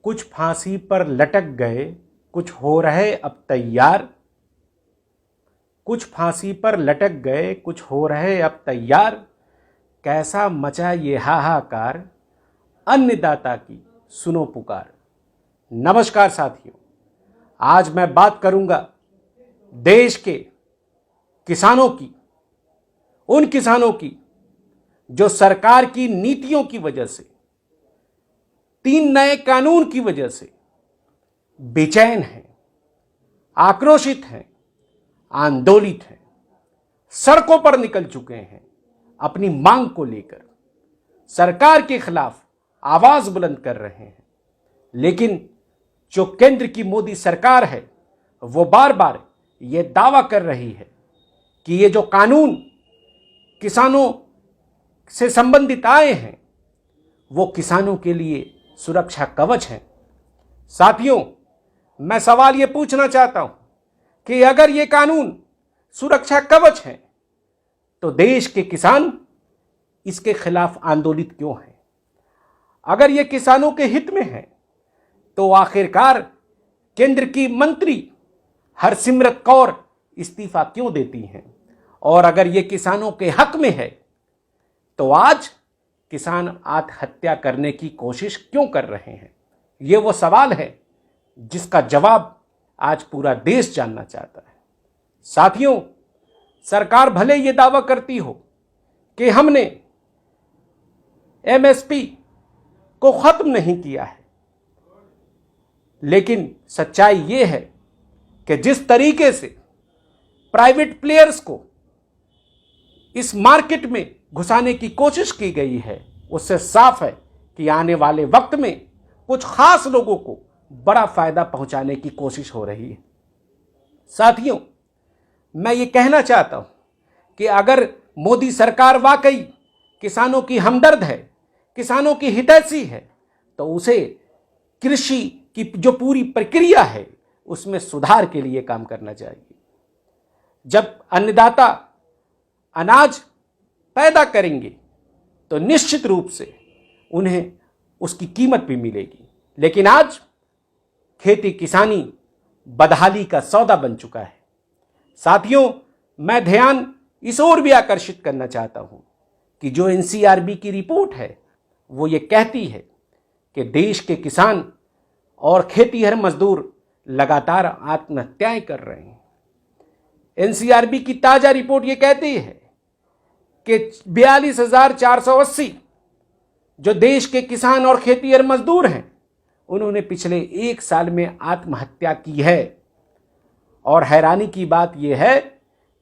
कुछ फांसी पर लटक गए, कुछ हो रहे अब तैयार। कुछ फांसी पर लटक गए, कुछ हो रहे अब तैयार। कैसा मचा ये हाहाकार, अन्नदाता की सुनो पुकार। नमस्कार साथियों, आज मैं बात करूंगा देश के किसानों की, उन किसानों की जो सरकार की नीतियों की वजह से, 3 नए कानून की वजह से बेचैन हैं, आक्रोशित हैं, आंदोलित हैं, सड़कों पर निकल चुके हैं अपनी मांग को लेकर, सरकार के खिलाफ आवाज बुलंद कर रहे हैं। लेकिन जो केंद्र की मोदी सरकार है वो बार बार ये दावा कर रही है कि ये जो कानून किसानों से संबंधित आए हैं वो किसानों के लिए सुरक्षा कवच हैं। साथियों, मैं सवाल ये पूछना चाहता हूं कि अगर ये कानून सुरक्षा कवच है तो देश के किसान इसके खिलाफ आंदोलित क्यों हैं? अगर ये किसानों के हित में है तो आखिरकार केंद्र की मंत्री हरसिमरत कौर इस्तीफा क्यों देती हैं? और अगर ये किसानों के हक में है तो आज किसान आत्महत्या करने की कोशिश क्यों कर रहे हैं? ये वो सवाल है जिसका जवाब आज पूरा देश जानना चाहता है। साथियों, सरकार भले ये दावा करती हो कि हमने एमएसपी को खत्म नहीं किया है, लेकिन सच्चाई ये है कि जिस तरीके से प्राइवेट प्लेयर्स को इस मार्केट में घुसाने की कोशिश की गई है, उससे साफ है कि आने वाले वक्त में कुछ खास लोगों को बड़ा फायदा पहुंचाने की कोशिश हो रही है। साथियों, मैं ये कहना चाहता हूं कि अगर मोदी सरकार वाकई किसानों की हमदर्द है, किसानों की हितैषी है, तो उसे कृषि की जो पूरी प्रक्रिया है उसमें सुधार के लिए काम करना चाहिए। जब अन्नदाता अनाज पैदा करेंगे तो निश्चित रूप से उन्हें उसकी कीमत भी मिलेगी। लेकिन आज खेती किसानी बदहाली का सौदा बन चुका है। साथियों, मैं ध्यान इस ओर भी आकर्षित करना चाहता हूं कि जो एनसीआरबी की रिपोर्ट है वो ये कहती है कि देश के किसान और खेतीहर मजदूर लगातार आत्महत्याएं कर रहे हैं। एनसीआरबी की ताजा रिपोर्ट ये कहती है कि 42,480 जो देश के किसान और खेतीहर मजदूर हैं उन्होंने पिछले 1 साल में आत्महत्या की है। और हैरानी की बात यह है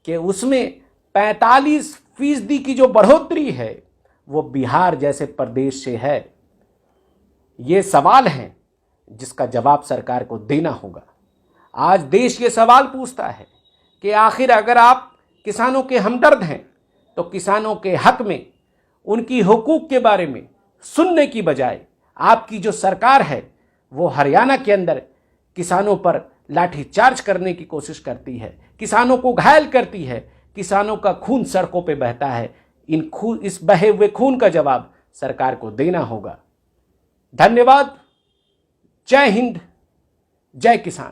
कि उसमें 45% की जो बढ़ोतरी है वो बिहार जैसे प्रदेश से है। ये सवाल हैं जिसका जवाब सरकार को देना होगा। आज देश ये सवाल पूछता है कि आखिर अगर आप किसानों के हमदर्द हैं तो किसानों के हक में, उनकी हुकूक के बारे में सुनने की बजाय आपकी जो सरकार है वो हरियाणा के अंदर किसानों पर लाठीचार्ज करने की कोशिश करती है, किसानों को घायल करती है, किसानों का खून सड़कों पे बहता है। इस बहे हुए खून का जवाब सरकार को देना होगा। धन्यवाद। जय हिंद, जय किसान।